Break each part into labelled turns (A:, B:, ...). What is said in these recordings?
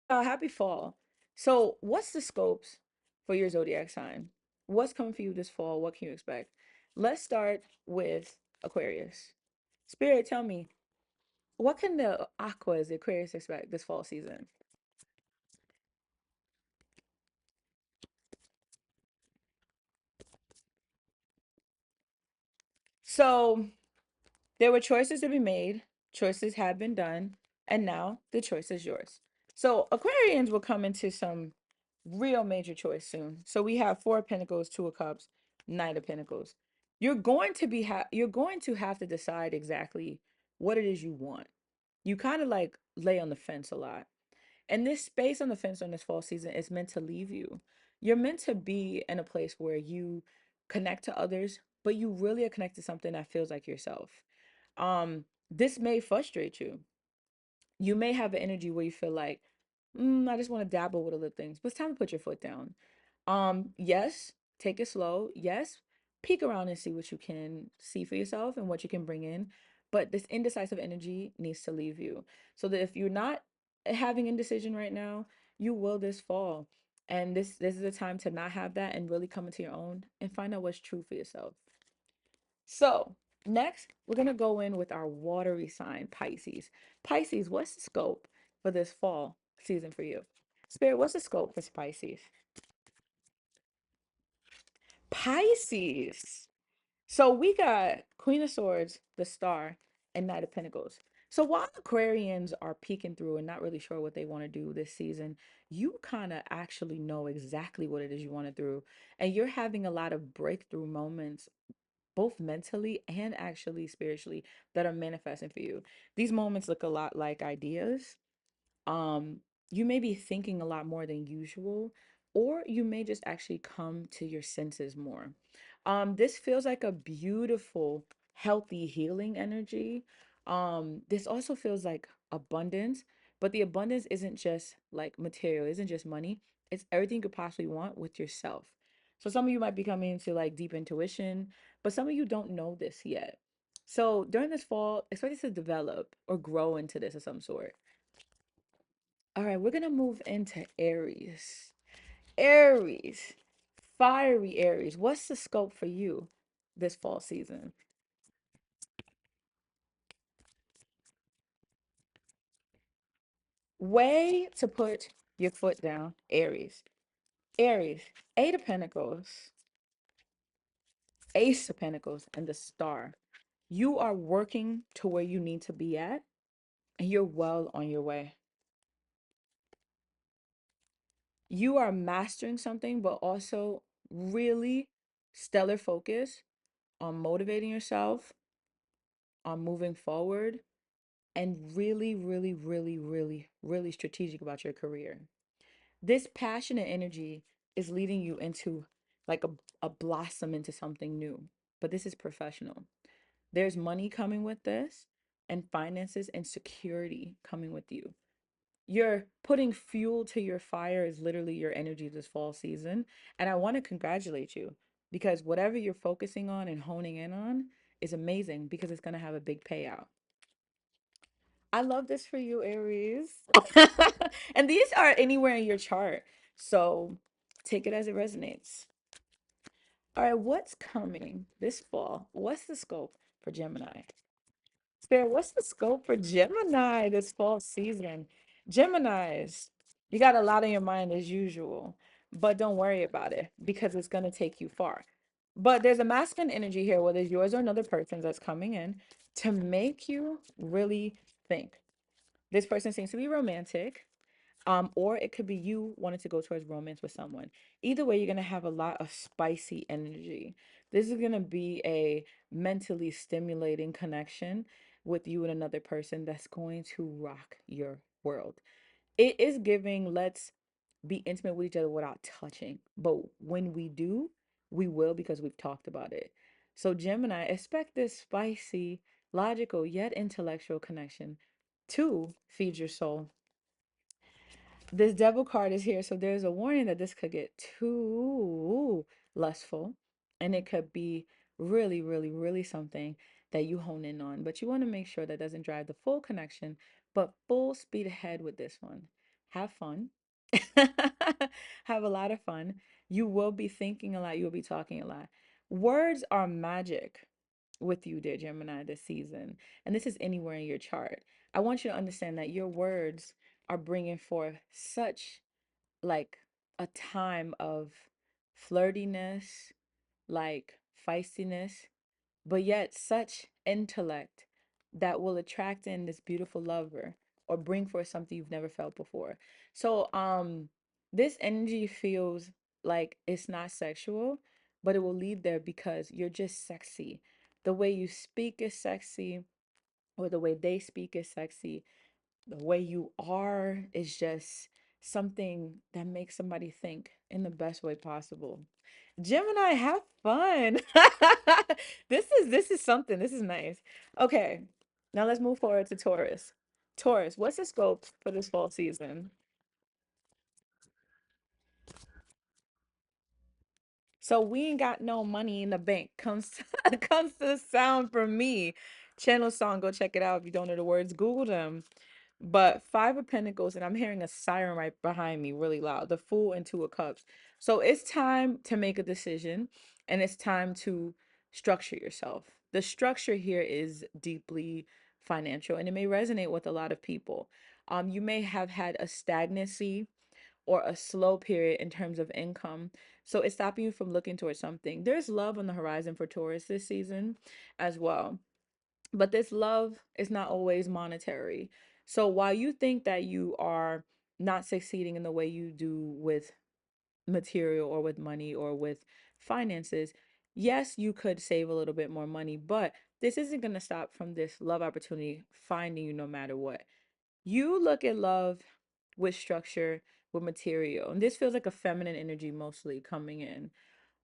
A: Happy fall. So, what's the scopes for your zodiac sign? What's coming for you this fall? What can you expect? Let's start with Aquarius. Spirit, tell me, what can the Aquas, the Aquarius, expect this fall season? So, there were choices to be made, choices have been done, and now the choice is yours. So, Aquarians will come into some real major choice soon. So, we have Four of Pentacles, Two of Cups, Knight of Pentacles. You're going to have to decide exactly what it is you want. You kind of like lay on the fence a lot. And this space on the fence on this fall season is meant to leave you. You're meant to be in a place where you connect to others, but you really are connected to something that feels like yourself. This may frustrate you. You may have an energy where you feel like, I just want to dabble with a little things, but it's time to put your foot down. Yes, take it slow. Yes, peek around and see what you can see for yourself and what you can bring in. But this indecisive energy needs to leave you. So that if you're not having indecision right now, you will this fall. And this is a time to not have that and really come into your own and find out what's true for yourself. So, next, we're going to go in with our watery sign, Pisces. Pisces, what's the scope for this fall season for you? Spirit, what's the scope for Pisces? Pisces. So we got Queen of Swords, the Star, and Knight of Pentacles. So while Aquarians are peeking through and not really sure what they want to do this season, you kind of actually know exactly what it is you want to do. And you're having a lot of breakthrough moments, both mentally and actually spiritually, that are manifesting for you. These moments look a lot like ideas. um you may be thinking a lot more than usual, or you may just actually come to your senses more. This feels like a beautiful, healthy, healing energy. This also feels like abundance, but the abundance isn't just like material, isn't just money. It's everything you could possibly want with yourself. So some of you might be coming into like deep intuition, but some of you don't know this yet. So during this fall, expect it to develop or grow into this of some sort. All right, we're gonna move into Aries. Aries, fiery Aries. What's the scope for you this fall season? Way to put your foot down, Aries. Aries, Eight of Pentacles, Ace of Pentacles, and the Star. You are working to where you need to be at, and you're well on your way. You are mastering something, but also really stellar focus on motivating yourself, on moving forward, and really, really, really, really, really strategic about your career. This passion and energy is leading you into like a blossom into something new. But this is professional. There's money coming with this, and finances and security coming with you. You're putting fuel to your fire is literally your energy this fall season. And I want to congratulate you because whatever you're focusing on and honing in on is amazing because it's going to have a big payout. I love this for you, Aries. And these are anywhere in your chart. So take it as it resonates. All right, what's coming this fall? What's the scope for Gemini? Spirit, what's the scope for Gemini this fall season? Geminis, you got a lot on your mind as usual, but don't worry about it because it's going to take you far. But there's a masculine energy here, whether it's yours or another person's, that's coming in to make you really think. This person seems to be romantic, or it could be you wanting to go towards romance with someone. Either way, you're gonna have a lot of spicy energy. This is gonna be a mentally stimulating connection with you and another person that's going to rock your world. It is giving, let's be intimate with each other without touching. But when we do, we will because we've talked about it. So, Gemini, expect this spicy, logical, yet intellectual connection to feed your soul. This devil card is here, so there's a warning that this could get too lustful, and it could be really, really, really something that you hone in on. But you want to make sure that doesn't drive the full connection, but full speed ahead with this one. have fun. Have a lot of fun. You will be thinking a lot, you'll be talking a lot. Words are magic with you, dear Gemini, this season. And this is anywhere in your chart. I want you to understand that your words are bringing forth such like a time of flirtiness, like feistiness, but yet such intellect that will attract in this beautiful lover or bring forth something you've never felt before. So this energy feels like it's not sexual, but it will lead there because you're just sexy. The way you speak is sexy, or the way they speak is sexy. The way you are is just something that makes somebody think in the best way possible. Gemini, have fun. This is something. This is nice. Okay. Now let's move forward to Taurus. Taurus, what's the scope for this fall season? So we ain't got no money in the bank. Comes comes to the sound from me. Channel song, go check it out if you don't know the words. Google them. But Five of Pentacles, and I'm hearing a siren right behind me, really loud. The Fool and Two of Cups. So it's time to make a decision, and it's time to structure yourself. The structure here is deeply financial, and it may resonate with a lot of people. You may have had a stagnancy or a slow period in terms of income. So it's stopping you from looking towards something. There's love on the horizon for Taurus this season as well. But this love is not always monetary. So while you think that you are not succeeding in the way you do with material or with money or with finances, yes, you could save a little bit more money, but this isn't going to stop from this love opportunity finding you no matter what. You look at love with structure, with material, and this feels like a feminine energy mostly coming in.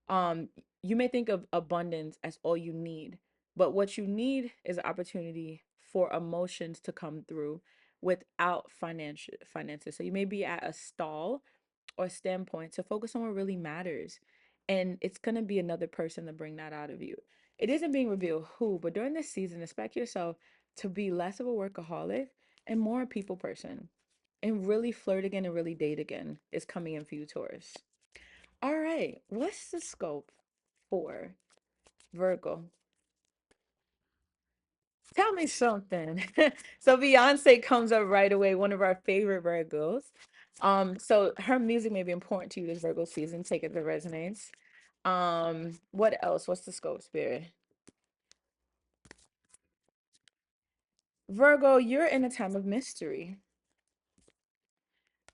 A: um you may think of abundance as all you need, but what you need is an opportunity for emotions to come through without financial finances. So you may be at a stall or standpoint to focus on what really matters, and it's going to be another person to bring that out of you. It isn't being revealed who, but during this season expect yourself to be less of a workaholic and more a people person, and really flirt again and really date again is coming in for you, Taurus. All right, what's the scope for Virgo? Tell me something. So Beyonce comes up right away, one of our favorite Virgos. So her music may be important to you this Virgo season. Take it to resonates. What else? What's the scope, Spirit? Virgo, you're in a time of mystery.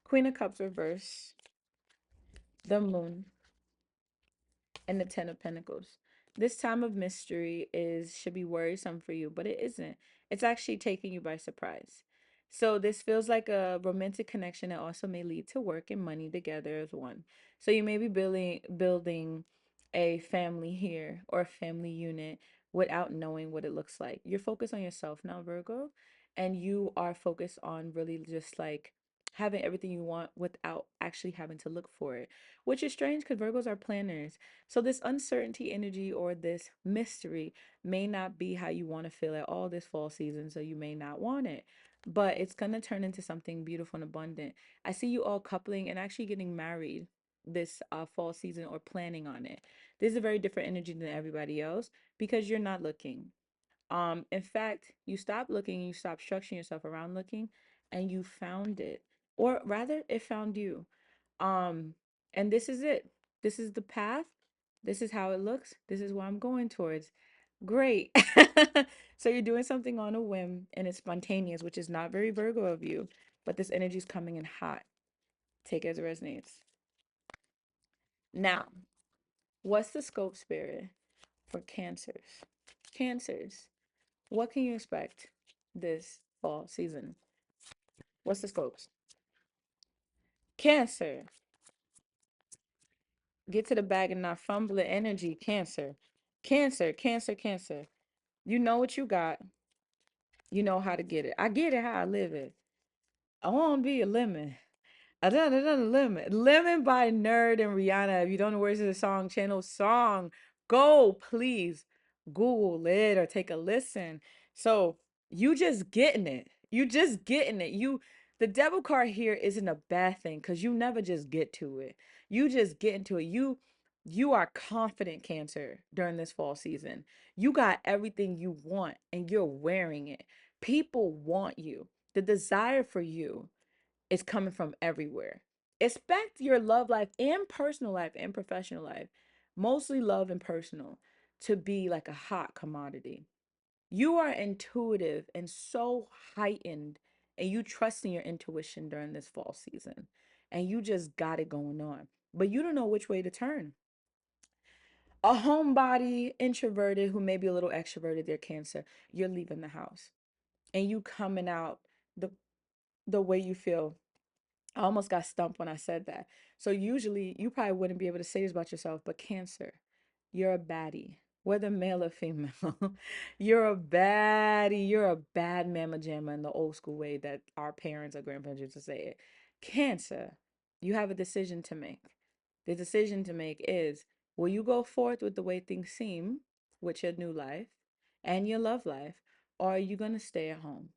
A: Queen of Cups reverse, the Moon, and the Ten of Pentacles. This time of mystery is should be worrisome for you, but it isn't. It's actually taking you by surprise. So this feels like a romantic connection that also may lead to work and money together as one. So you may be building a family here or a family unit without knowing what it looks like. You're focused on yourself now, Virgo, and you are focused on really just like having everything you want without actually having to look for it, which is strange because Virgos are planners. So this uncertainty energy or this mystery may not be how you want to feel at all this fall season, so you may not want it. But it's going to turn into something beautiful and abundant. I see you all coupling and actually getting married this fall season or planning on it. This is a very different energy than everybody else because you're not looking. In fact, you stop looking, you stop structuring yourself around looking, and you found it. Or rather, it found you. Um, and this is it. This is the path. This is how it looks. This is what I'm going towards. Great. So you're doing something on a whim and it's spontaneous, which is not very Virgo of you, but this energy is coming in hot. Take it as it resonates. Now, what's the scope, Spirit, for Cancers? Cancers, what can you expect this fall season? What's the scopes? Cancer, get to the bag and not fumble the energy. Cancer, Cancer, Cancer, Cancer. You know what you got. You know how to get it. I get it how I live it. I want to be a lemon. I done a lemon. Lemon by Nerd and Rihanna. If you don't know words of the song, channel song, go please Google it or take a listen. So you just getting it. You just getting it. You The devil card here isn't a bad thing because you never just get to it. You just get into it. You are confident, Cancer, during this fall season. You got everything you want and you're wearing it. People want you. The desire for you is coming from everywhere. Expect your love life and personal life and professional life, mostly love and personal, to be like a hot commodity. You are intuitive and so heightened, and you trust in your intuition during this fall season, and you just got it going on, but you don't know which way to turn. A homebody, introverted, who may be a little extroverted, they're Cancer, you're leaving the house and you coming out the the way you feel. I almost got stumped when I said that. So usually you probably wouldn't be able to say this about yourself, but Cancer, you're a baddie. Whether male or female, you're a baddie. You're a bad mama jamma in the old school way that our parents or grandparents used to say it. Cancer, you have a decision to make. The decision to make is, will you go forth with the way things seem with your new life and your love life, or are you going to stay at home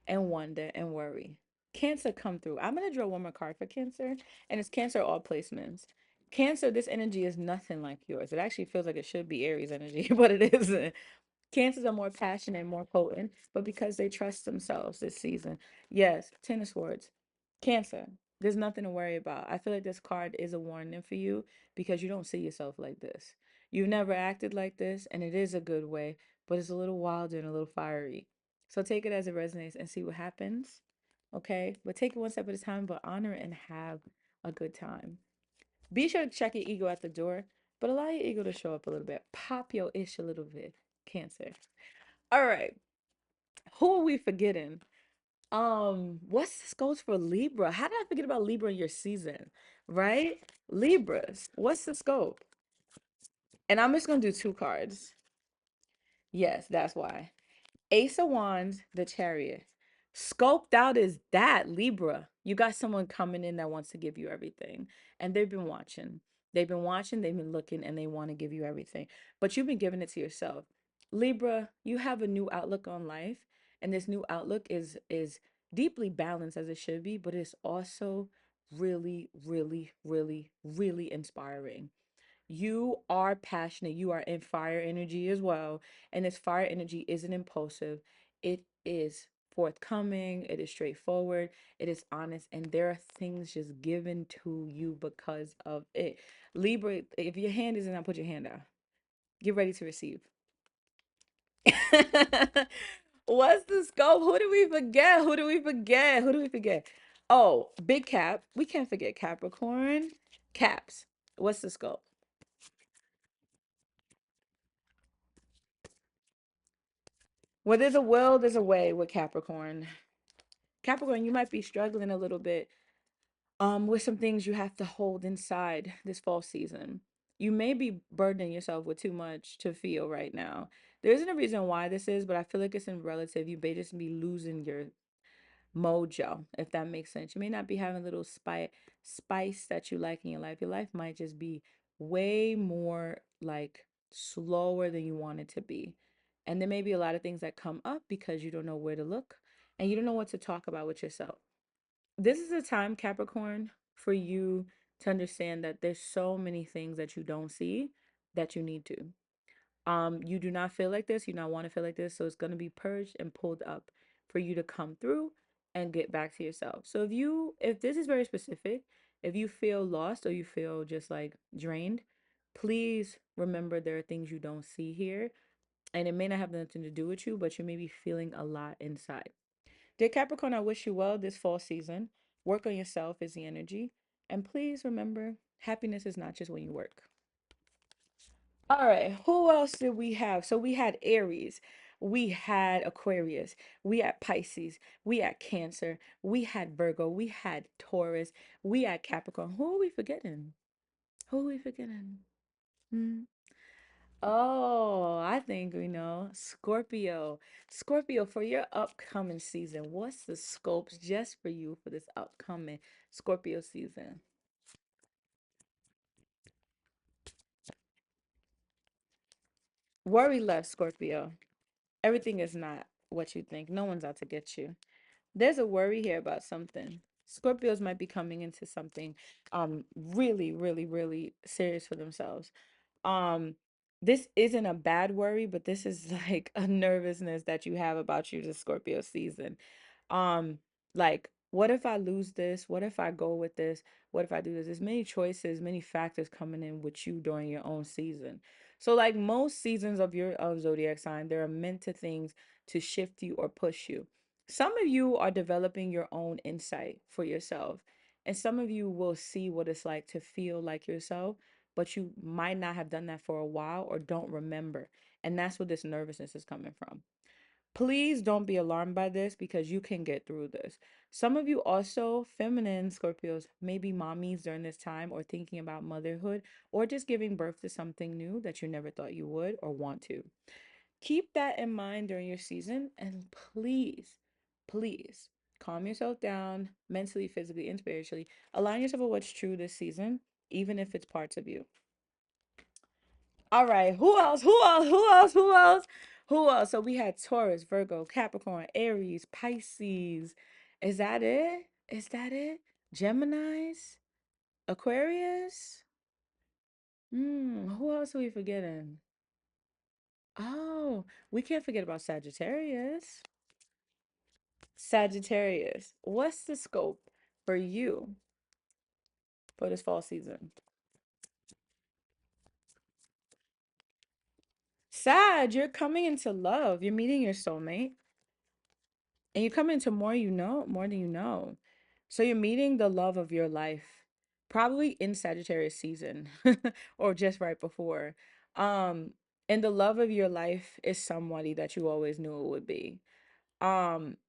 A: and wonder and worry? Cancer come through. I'm going to draw one more card for Cancer, and it's Cancer all placements. Cancer, this energy is nothing like yours. It actually feels like it should be Aries energy, but it isn't. Cancers are more passionate and more potent, but because they trust themselves this season. Yes, Ten of Swords. Cancer, there's nothing to worry about. I feel like this card is a warning for you because you don't see yourself like this. You've never acted like this, and it is a good way, but it's a little wilder and a little fiery. So take it as it resonates and see what happens. Okay? But take it one step at a time, but honor it and have a good time. Be sure to check your ego at the door, but allow your ego to show up a little bit. Pop your ish a little bit. Cancer. All right. Who are we forgetting? What's this goes for Libra? How did I forget about Libra in your season? Right? Libras. What's the scope? And I'm just gonna do two cards. Yes, that's why. Ace of Wands, the Chariot. Scoped out is that, Libra. You got someone coming in that wants to give you everything. And they've been watching. They've been watching, they've been looking, and they want to give you everything. But you've been giving it to yourself. Libra, you have a new outlook on life, and this new outlook is deeply balanced as it should be, but it's also really, really, really, really inspiring. You are passionate. You are in fire energy as well. And this fire energy isn't impulsive. It is forthcoming. It is straightforward. It is honest. And there are things just given to you because of it. Libra, if your hand isn't out, put your hand out. Get ready to receive. What's the scope? Who do we forget? Who do we forget? Who do we forget? Oh, big cap. We can't forget Capricorn. Caps. What's the scope? Where there's a will, there's a way with Capricorn. Capricorn, you might be struggling a little bit with some things you have to hold inside this fall season. You may be burdening yourself with too much to feel right now. There isn't a reason why this is, but I feel like it's in relative. You may just be losing your mojo, if that makes sense. You may not be having a little spice that you like in your life. Your life might just be way more like slower than you want it to be. And there may be a lot of things that come up because you don't know where to look and you don't know what to talk about with yourself. This is a time, Capricorn, for you to understand that there's so many things that you don't see that you need to. You do not feel like this, you not want to feel like this, so it's going to be purged and pulled up for you to come through and get back to yourself. So if this is very specific, if you feel lost or you feel just like drained, please remember there are things you don't see here, and it may not have nothing to do with you, but you may be feeling a lot inside. Dear Capricorn, I wish you well this fall season. Work on yourself is the energy, and please remember, happiness is not just when you work. All right, who else did we have? So we had Aries, we had Aquarius, we had Pisces, we had Cancer, we had Virgo, we had Taurus, we had Capricorn. Who are we forgetting? Who are we forgetting? Hmm. Oh, I think we know. Scorpio. Scorpio, for your upcoming season, what's the scopes just for you for this upcoming Scorpio season? Worry less, Scorpio. Everything is not what you think. No one's out to get you. There's a worry here about something. Scorpios might be coming into something really, really, really serious for themselves. Um, this isn't a bad worry, but this is like a nervousness that you have about you this Scorpio season. Um, like, what if I lose this? What if I go with this? What if I do this? There's many choices, many factors coming in with you during your own season. So, like most seasons of your zodiac sign, they are meant to things to shift you or push you. Some of you are developing your own insight for yourself, and some of you will see what it's like to feel like yourself, but you might not have done that for a while or don't remember. And that's where this nervousness is coming from. Please don't be alarmed by this because you can get through this. Some of you also, feminine Scorpios, may be mommies during this time or thinking about motherhood or just giving birth to something new that you never thought you would or want to. Keep that in mind during your season and please, please calm yourself down mentally, physically, and spiritually. Align yourself with what's true this season, even if it's parts of you. All right, who else? Who else? Who else? Who else? Who else? So we had Taurus, Virgo, Capricorn, Aries, Pisces. Is that it? Is that it? Geminis, Aquarius. Who else are we forgetting? Oh, we can't forget about Sagittarius. Sagittarius, what's the scope for you for this fall season? Sag, you're coming into love. You're meeting your soulmate. And you come into more you know, more than you know. So you're meeting the love of your life, probably in Sagittarius season or just right before. Um, and the love of your life is somebody that you always knew it would be.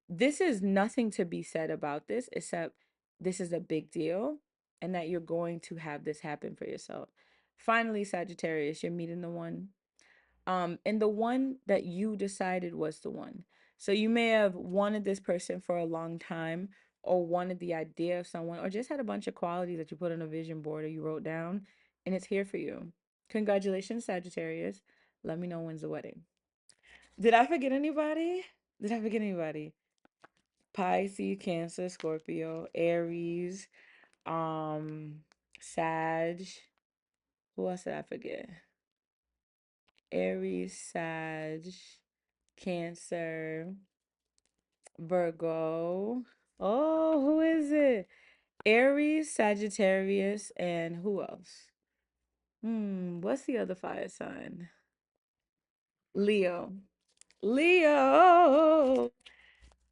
A: This is nothing to be said about this except this is a big deal and that you're going to have this happen for yourself. Finally, Sagittarius, you're meeting the one and the one that you decided was the one. So you may have wanted this person for a long time or wanted the idea of someone or just had a bunch of qualities that you put on a vision board or you wrote down and it's here for you. Congratulations, Sagittarius. Let me know when's the wedding. Did I forget anybody? Did I forget anybody? Pisces, Cancer, Scorpio, Aries, um, Sag. Who else did I forget? Aries, Sag, Cancer, Virgo. Oh, who is it? Aries, Sagittarius, and who else? What's the other fire sign? Leo. Leo.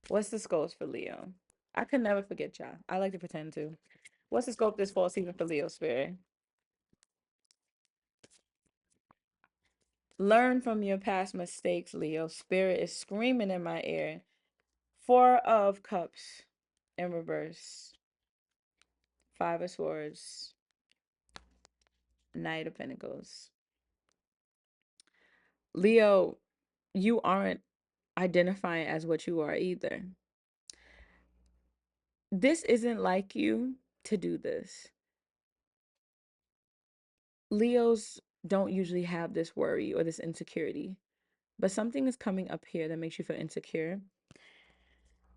A: What's the scopes for Leo? I can never forget y'all. I like to pretend to. What's the scope this fall season for Leo Spirit? Learn from your past mistakes, Leo. Spirit is screaming in my ear. Four of Cups in reverse. Five of Swords. Knight of Pentacles. Leo, you aren't identifying as what you are either. This isn't like you to do this. Leos don't usually have this worry or this insecurity, but something is coming up here that makes you feel insecure.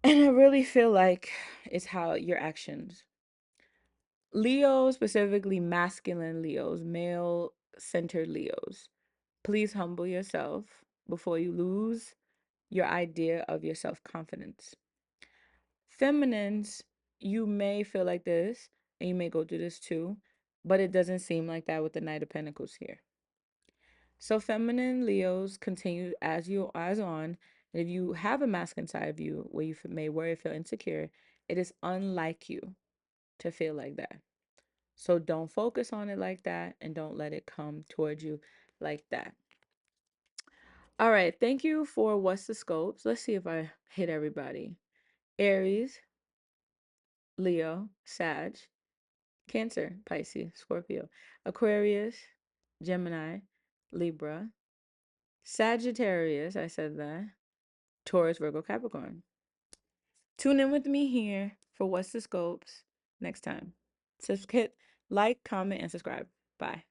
A: And I really feel like it's how your actions. Leos, specifically masculine Leos, male centered Leos, please humble yourself before you lose your idea of your self confidence. Feminines, you may feel like this and you may go through this too, but it doesn't seem like that with the Knight of Pentacles here. So feminine Leos continue as you eyes on. And if you have a masculine side of you where you may worry or feel insecure, it is unlike you to feel like that. So don't focus on it like that and don't let it come towards you like that. All right, thank you for What's the Scopes. Let's see if I hit everybody. Aries, Leo, Sag, Cancer, Pisces, Scorpio, Aquarius, Gemini, Libra, Sagittarius, I said that, Taurus, Virgo, Capricorn. Tune in with me here for What's the Scopes next time. So hit like, comment, and subscribe. Bye.